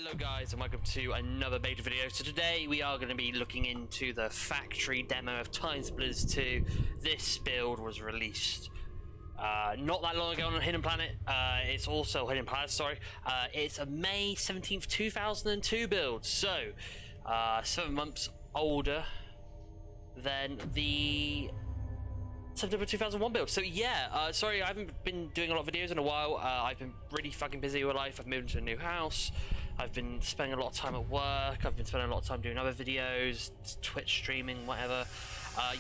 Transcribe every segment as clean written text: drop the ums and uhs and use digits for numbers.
Hello guys and welcome to another beta video. So today we are going to be looking into the factory demo of Timesplitters 2. This build was released not that long ago on Hidden Planet. It's also Hidden Planet, sorry. It's a May 17th 2002 build, so 7 months older than the September 2001 build. So yeah, sorry I haven't been doing a lot of videos in a while. I've been really fucking busy with life. I've moved into a new house. I've been spending a lot of time at work. I've been spending a lot of time doing other videos, Twitch streaming, whatever.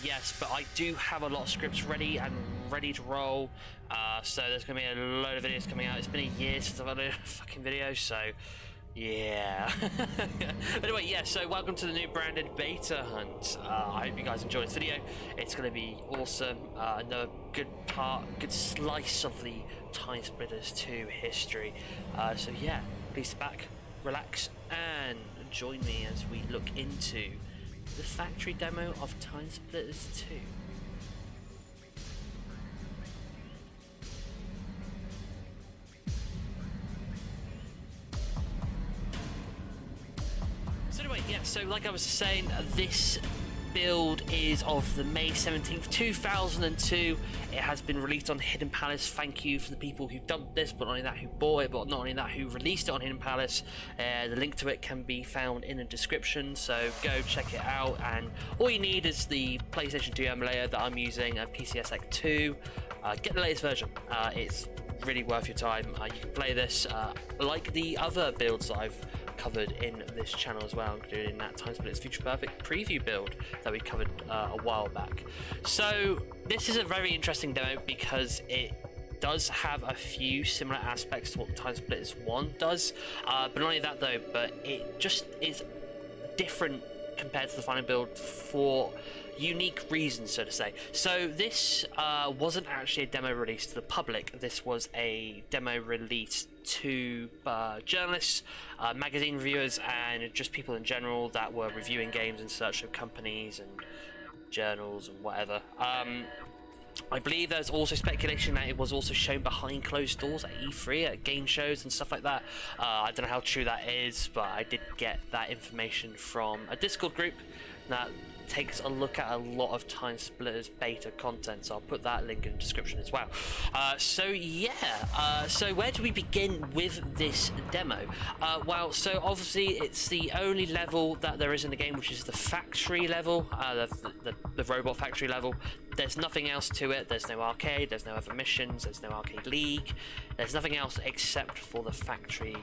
Yes, but I do have a lot of scripts ready and ready to roll. So there's gonna be a load of videos coming out. It's been a year since I've had a fucking video, so yeah. But anyway, yeah, so welcome to the new branded beta hunt. I hope you guys enjoy this video. It's going to be awesome. Another good slice of the Timesplitters 2 history. So yeah, please sit back, relax, and join me as we look into the factory demo of Timesplitters 2. So anyway, yeah, so like I was saying, this build is of the May 17th 2002. It has been released on Hidden Palace. Thank you for the people who dumped this, but not only that, who bought it, but not only that, who released it on Hidden Palace. The link to it can be found in the description, so go check it out. And all you need is the PlayStation 2 emulator that I'm using, a PCSX 2. Get the latest version. It's really worth your time. You can play this like the other builds that I've covered in this channel as well, including that Timesplitters Future Perfect preview build that we covered a while back. So this is a very interesting demo because it does have a few similar aspects to what Timesplitters 1 does, but not only that though, but it just is different compared to the final build for unique reasons, so to say. So this wasn't actually a demo release to the public. This was a demo release to journalists, magazine reviewers, and just people in general that were reviewing games in search of companies and journals and whatever. I believe there's also speculation that it was also shown behind closed doors at E3, at game shows and stuff like that. I don't know how true that is, but I did get that information from a Discord group that takes a look at a lot of Timesplitters beta content, so I'll put that link in the description as well. So yeah, so where do we begin with this demo? Well, so obviously it's the only level that there is in the game, which is the factory level, the robot factory level. There's nothing else to it. There's no arcade, there's no other missions, there's no arcade league, there's nothing else except for the factory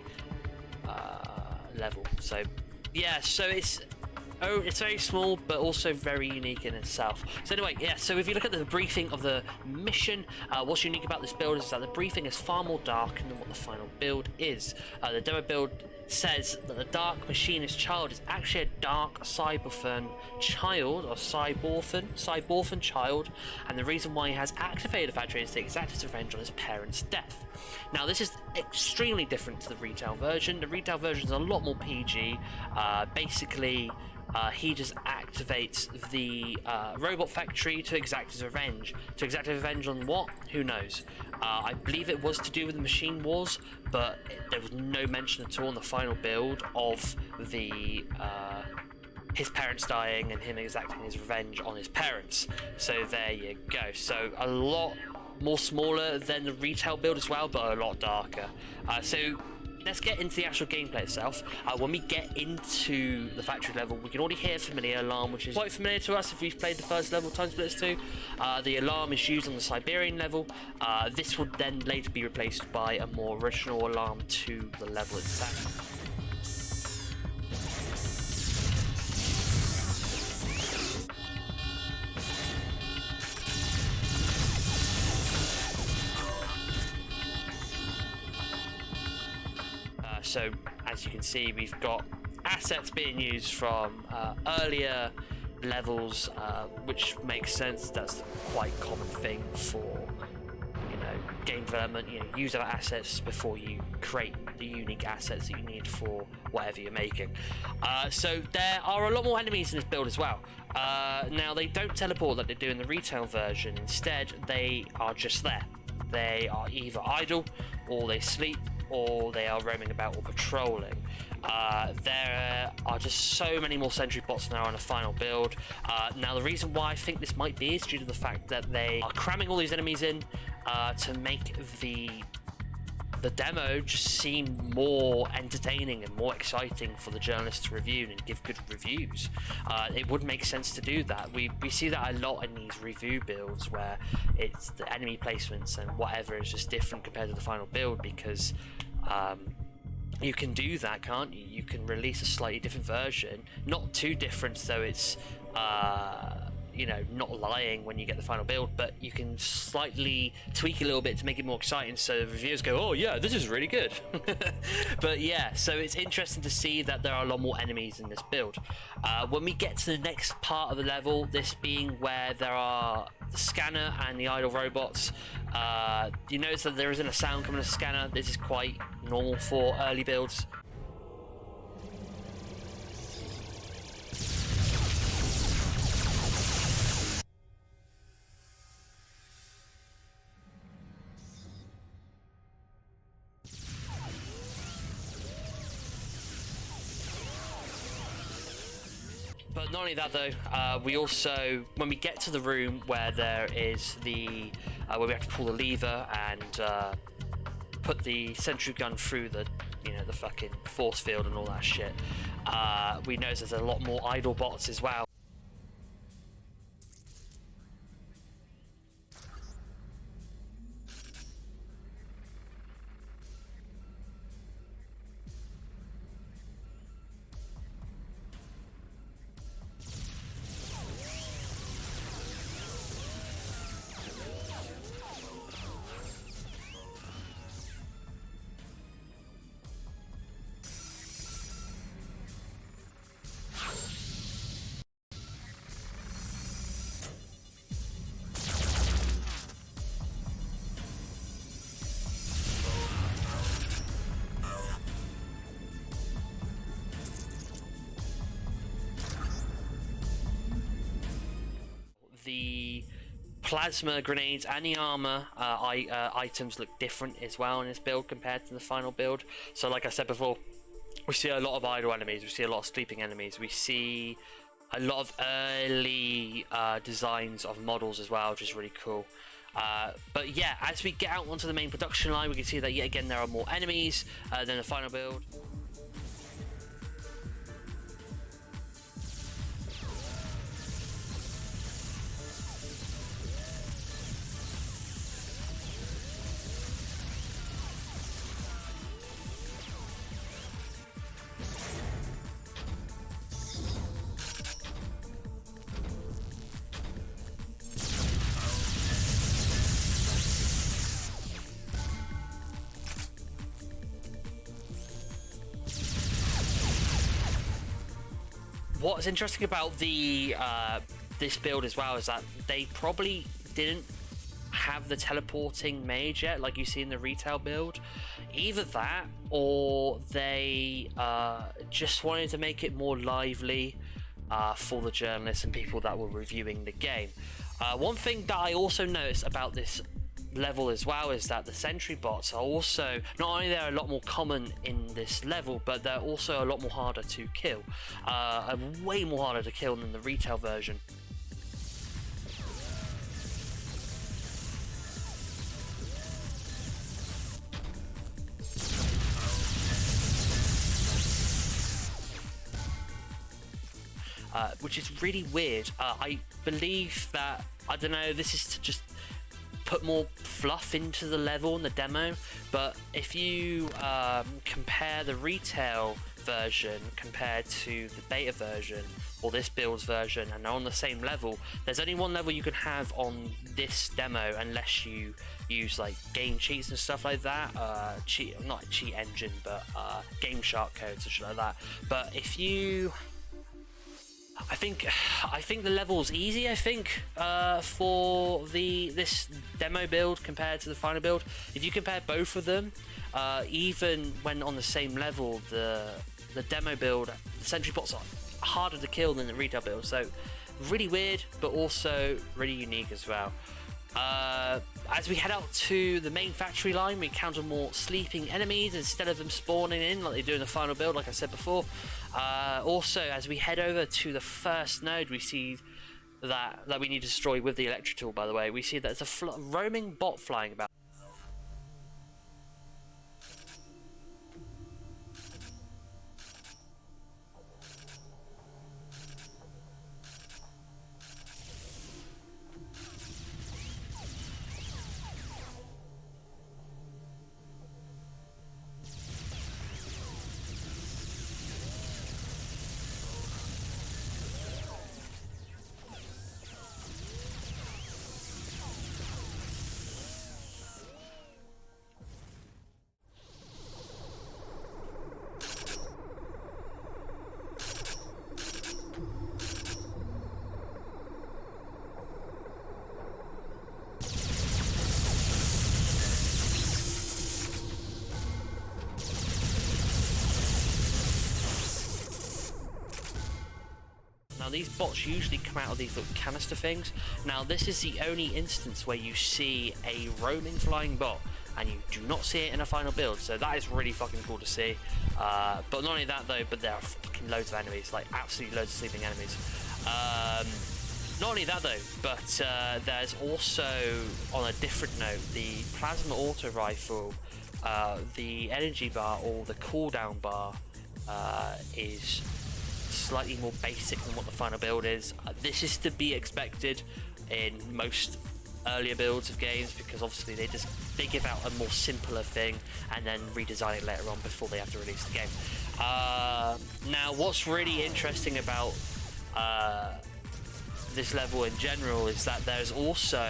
level. So yeah, so it's very small, but also very unique in itself. So anyway, yeah, so if you look at the briefing of the mission, what's unique about this build is that the briefing is far more dark than what the final build is. The demo build says that the dark machinist child is actually a dark cyborphan child, or cyborphan child, and the reason why he has activated the factory is to exact his revenge on his parents' death. Now this is extremely different to the retail version. The retail version is a lot more PG. Basically, he just activates the robot factory to exact his revenge. To exact his revenge on what? Who knows? I believe it was to do with the machine wars, but there was no mention at all in the final build of the his parents dying and him exacting his revenge on his parents. So there you go. So a lot more smaller than the retail build as well, but a lot darker. So let's get into the actual gameplay itself. When we get into the factory level, we can already hear a familiar alarm, which is quite familiar to us if we've played the first level, Timesplitters 2. The alarm is used on the Siberian level. This would then later be replaced by a more original alarm to the level itself. So as you can see, we've got assets being used from earlier levels, which makes sense. That's a quite common thing for, you know, game development. You know, use other assets before you create the unique assets that you need for whatever you're making. So there are a lot more enemies in this build as well. Now they don't teleport like they do in the retail version. Instead, they are just there. They are either idle or they sleep or they are roaming about or patrolling. There are just so many more sentry bots now on a final build. Now the reason why I think this might be is due to the fact that they are cramming all these enemies in to make the demo just seem more entertaining and more exciting for the journalists to review and give good reviews. It would make sense to do that. We see that a lot in these review builds where it's the enemy placements and whatever is just different compared to the final build, because you can do that, can't you? You can release a slightly different version, not too different so it's you know, not lying when you get the final build, but you can slightly tweak a little bit to make it more exciting so the reviewers go, oh yeah, this is really good. But yeah, so it's interesting to see that there are a lot more enemies in this build. When we get to the next part of the level, this being where there are the scanner and the idle robots, you notice that there isn't a sound coming to the scanner. This is quite normal for early builds. But not only that though, we also, when we get to the room where there is the, where we have to pull the lever and put the sentry gun through the, you know, the fucking force field and all that shit, we notice there's a lot more idle bots as well. The plasma grenades and the armor items look different as well in this build compared to the final build. So like I said before, we see a lot of idle enemies, we see a lot of sleeping enemies, we see a lot of early designs of models as well, which is really cool. But yeah, as we get out onto the main production line, we can see that yet again there are more enemies than the final build. What's interesting about the this build as well is that they probably didn't have the teleporting mage yet, like you see in the retail build. Either that, or they just wanted to make it more lively for the journalists and people that were reviewing the game. One thing that I also noticed about this level as well is that the sentry bots are also, not only they're a lot more common in this level, but they're also a lot more harder to kill, way more harder to kill than the retail version. Which is really weird. I believe that, I don't know, this is to just put more fluff into the level in the demo, but if you compare the retail version compared to the beta version or this build's version, and they're on the same level, there's only one level you can have on this demo unless you use like game cheats and stuff like that, not a cheat engine, but game shark codes and shit like that. But if you, I think the level's easy, I think, for this demo build compared to the final build. If you compare both of them, even when on the same level, the demo build, the sentry bots are harder to kill than the retail build. So really weird, but also really unique as well. As we head out to the main factory line, we encounter more sleeping enemies instead of them spawning in like they do in the final build, like I said before. Also, as we head over to the first node, we see that we need to destroy with the electric tool, by the way. We see that there's a roaming bot flying about. Now these bots usually come out of these little canister things. Now this is the only instance where you see a roaming flying bot, and you do not see it in a final build, so that is really fucking cool to see. But not only that though, but there are fucking loads of enemies, like absolutely loads of sleeping enemies. Not only that though, but there's also, on a different note, the plasma auto rifle, the energy bar or the cooldown bar is slightly more basic than what the final build is. This is to be expected in most earlier builds of games, because obviously they give out a more simpler thing and then redesign it later on before they have to release the game. Now what's really interesting about this level in general is that there's also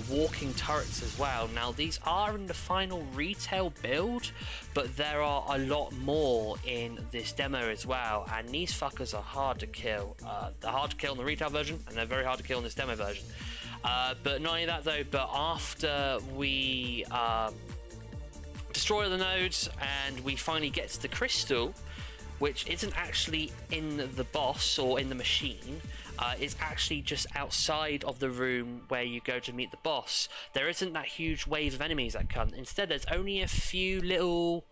walking turrets as well. Now these are in the final retail build, but there are a lot more in this demo as well, and these fuckers are hard to kill. They're hard to kill in the retail version, and they're very hard to kill in this demo version. But not only that though, but after we destroy the nodes and we finally get to the crystal, which isn't actually in the boss or in the machine, it's actually just outside of the room where you go to meet the boss. There isn't that huge wave of enemies that come. Instead, there's only a few little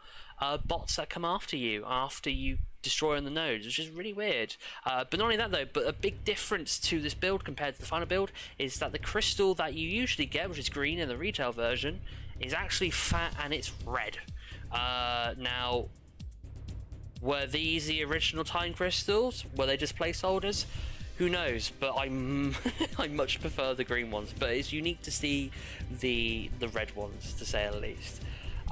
bots that come after you destroy on the nodes, which is really weird. But not only that though, but a big difference to this build compared to the final build is that the crystal that you usually get, which is green in the retail version, is actually fat and it's red. Now, were these the original time crystals? Were they just placeholders? Who knows? But I much prefer the green ones. But it's unique to see the red ones, to say the least.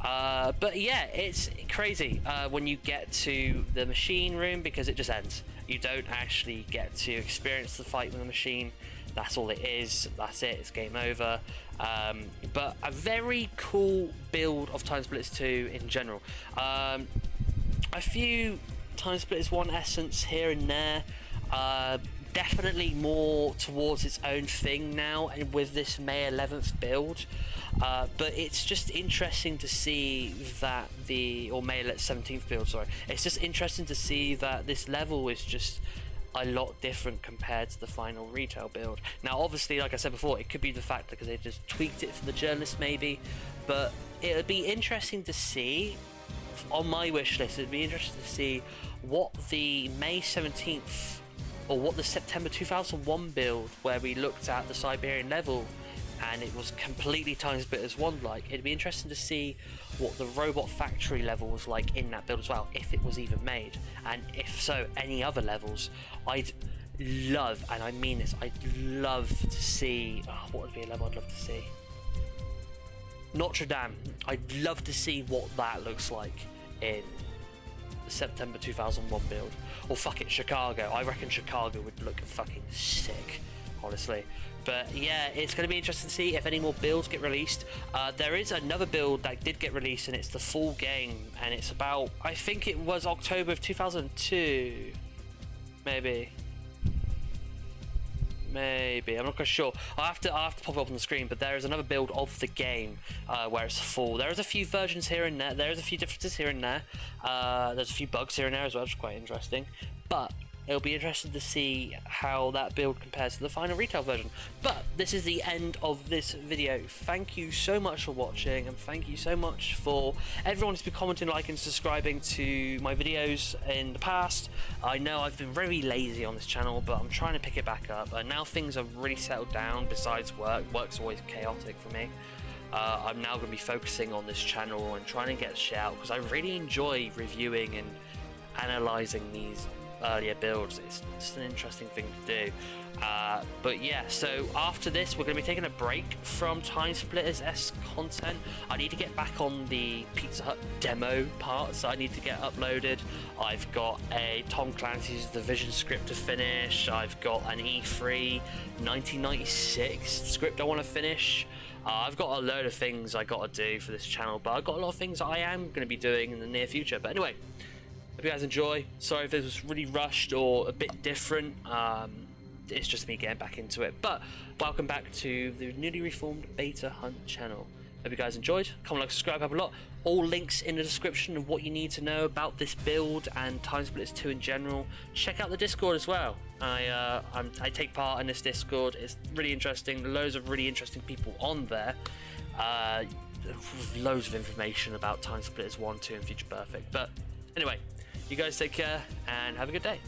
But yeah, it's crazy when you get to the machine room, because it just ends. You don't actually get to experience the fight with the machine. That's all it is. That's it. It's game over. But a very cool build of Timesplitters 2 in general. A few Timesplitters 1 essence here and there. Definitely more towards its own thing now, and with this May 11th build. But it's just interesting to see that or May 17th build, sorry. It's just interesting to see that this level is just a lot different compared to the final retail build. Now obviously, like I said before, it could be the fact that they just tweaked it for the journalists maybe, but it would be interesting to see. On my wish list, it'd be interesting to see what the May 17th or what the September 2001 build, where we looked at the Siberian level and it was completely Timesplitters 1 like. It'd be interesting to see what the robot factory level was like in that build as well, if it was even made, and if so, any other levels. I'd love, and I mean this, I'd love to see, what would be a level I'd love to see? Notre Dame. I'd love to see what that looks like in the September 2001 build. Or fuck it, Chicago. I reckon Chicago would look fucking sick, honestly. But yeah, it's going to be interesting to see if any more builds get released. There is another build that did get released, and it's the full game, and it's about, I think it was October of 2002, maybe, I'm not quite sure. I'll have to pop it up on the screen, but there is another build of the game where it's full. There's a few versions here and there, there's a few differences here and there, there's a few bugs here and there as well, which is quite interesting. But it'll be interesting to see how that build compares to the final retail version. But this is the end of this video. Thank you so much for watching, and thank you so much for everyone who's been commenting, liking, subscribing to my videos in the past. I know I've been very lazy on this channel, but I'm trying to pick it back up, and now things have really settled down. Besides work's always chaotic for me. I'm now going to be focusing on this channel and trying to get shit out, because I really enjoy reviewing and analysing these earlier builds. It's just an interesting thing to do. But yeah, so after this we're going to be taking a break from Timesplitters-esque content. I need to get back on the Pizza Hut demo parts. I need to get uploaded. I've got a Tom Clancy's Division script to finish. I've got an E3 1996 script I want to finish. I've got a load of things I got to do for this channel, but I've got a lot of things I am going to be doing in the near future. But anyway, hope you guys enjoy. Sorry if this was really rushed or a bit different. It's just me getting back into it. But welcome back to the newly reformed Beta Hunt channel. Hope you guys enjoyed. Comment, like, subscribe, help a lot. All links in the description of what you need to know about this build and Timesplitters 2 in general. Check out the Discord as well. I take part in this Discord. It's really interesting. Loads of really interesting people on there. Loads of information about Timesplitters 1, 2 and Future Perfect. But anyway, you guys take care and have a good day.